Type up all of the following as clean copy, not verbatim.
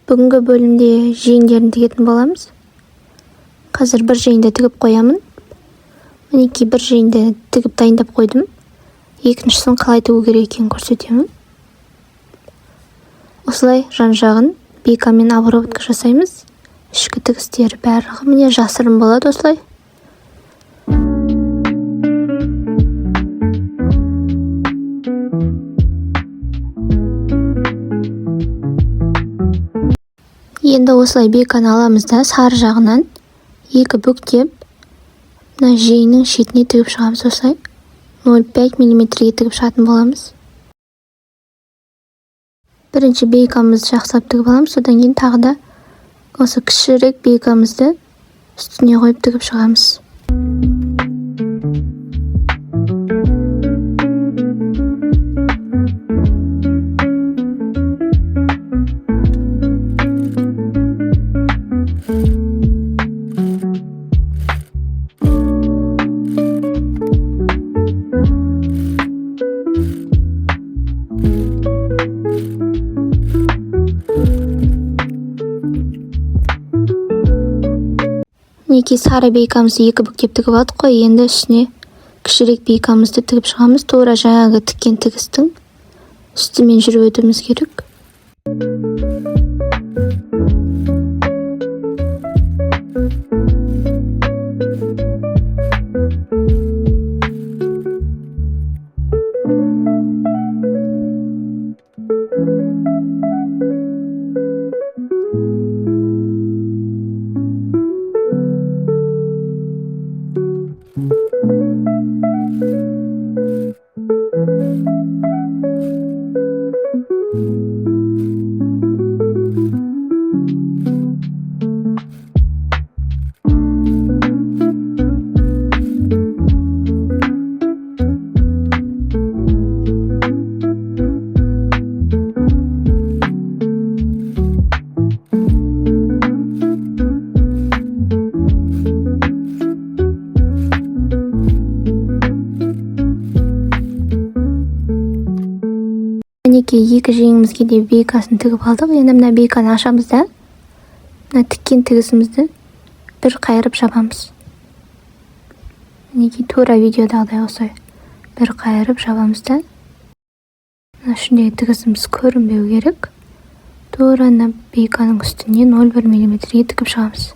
Бүгінгі бөлімде жеңдерін тігетін боламыз. Қазір бір жеңді тігіп қоямын. Мінекей бір жеңді тігіп дайындап қойдым. Екіншісін қалай тігу керек екенін көрсетемін. Осылай жан-жағын бейкамен обработка жасаймыз. Ішкі тігістері барлығы міне жасырын болады осылай. Енді осылай бейканы аламыз да сары жағынан екі бүктеп, мына жеңнің шетіне тігіп шығамыз осылай. 0,5 мм-ге тігіп шығатын боламыз. Бірінші бейкамызды жақсылап тігіп аламыз, содан кейін тағы да осы кішірек бейкамызды үстіне қойып тігіп шығамыз. Мінекей сары бейкамызды екі бүктеп тігіп алдық қой, енді үстіне кішірек бейкамызды тігіп шығамыз. Тура жаңағы тіккен тігістің үстімен жүріп өтуіміз керек. Мінекей екі жеңімізге де бейкасын тігіп алдық. Енді мына бейканы ашамыз да, мына тіккен тігісімізді бір қайырып жабамыз. Мінекей тура видеодағыдай осылай бір қайырып жабамыз да, мына ішіндегі тігісіміз көрінбеу керек. Тура мына бейканың үстіне 0,1 мм-ге тігіп шығамыз.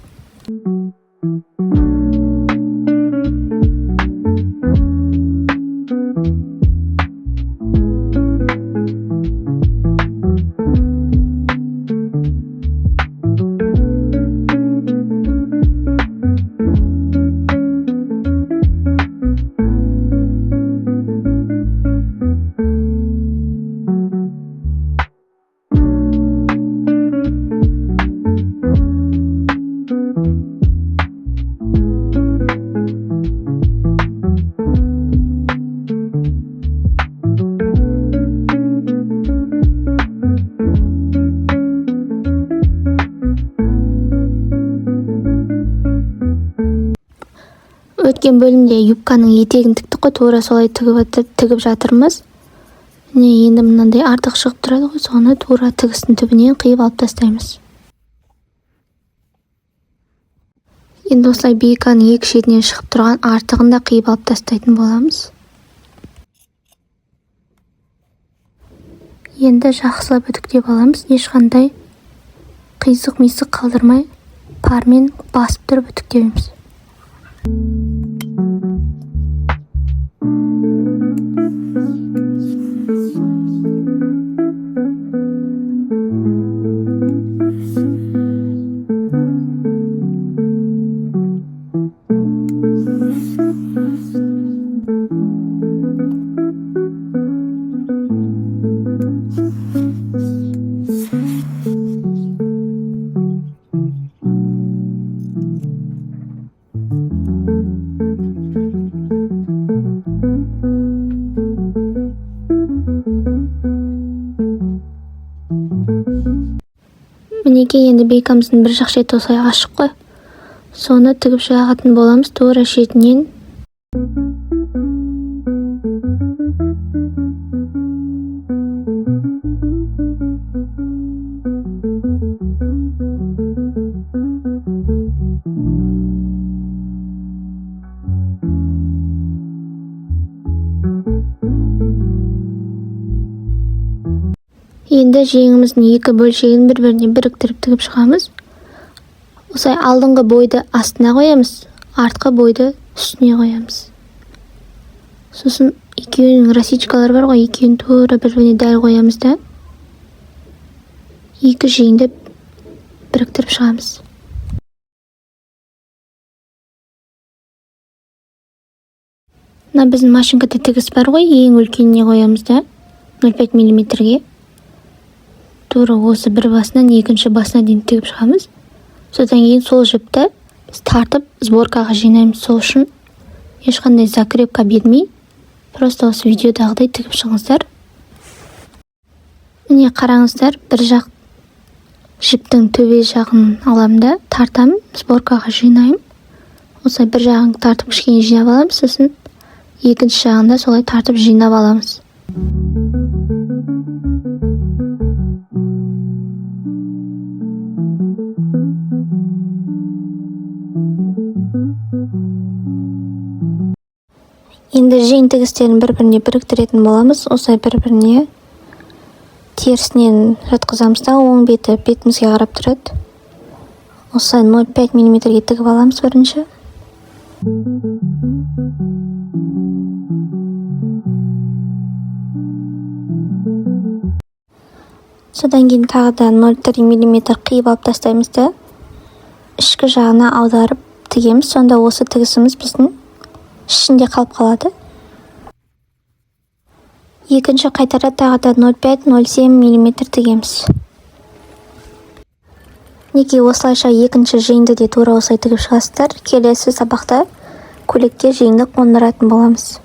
Өткен бөлімде юбканың етегін тіктік қой, тура солай тігіп жатырмыз. Енді мынандай артық шығып тұрады ғой, соны тура тігістің түбінен қиып алып тастаймыз. Енді осылай бейканың екі шетінен шығып тұрған артығын да қиып алып тастайтын боламыз. Енді жақсылап үтіктеп аламыз, ешқандай қисық-мисық қалдырмай пармен басып тұрып үтіктейміз. Мінекей енді бейкамыздың бір жақ шеті осылай ашық қой. Соны тігіп шығатын боламыз тура шетінен. Енді жеңіміздің екі бөлшегін бір-біріне біріктіріп тігіп шығамыз. Осылай алдыңғы бойды астына қоямыз, артқы бойды үстіне қоямыз. Сосын екеуінің росичкалары бар ғой, екеуін тура бір-біріне дәл қоямыз да екі жеңді біріктіріп шығамыз. Мына біздің машинкада тігіс бар ғой, ең үлкеніне қоямыз да 0,5 мм-ге. Тура осы бір басынан екінші басына дейін тігіп шығамыз. Содан кейін сол жіпті біз тартып сборкаға жинаймыз. Сол үшін ешқандай закрепка бермей, просто осы видеодағыдай тігіп шығыңыздар. Міне қараңыздар, бір жақ жіптің төбе жағын аламын да тартамын, сборкаға жинаймын. Осылай бір жағын тартып кішкене жинап аламыз, сосын екінші жағында солай тартып жинап аламыз. Енді жең тігістерін бір-біріне біріктіретін боламыз. Осылай бір-біріне терісінен жатқызамыз да, оң беті бетімізге қарап тұрады. Осылай 0,5 мм-ге тігіп аламыз бірінші. Содан кейін тағы да 0,3 мм қиып алып тастаймыз да ішкі жағына аударып тігеміз. Сонда осы тігісіміз біздің ішінде қалып қалады. Екінші қайтара тағы да 0,5-0,7 мм тігеміз. Неге осылайша екінші жеңді де тура осылай тігіп шығасыздар. Келесі сабақта көйлекке жеңді қондыратын боламыз.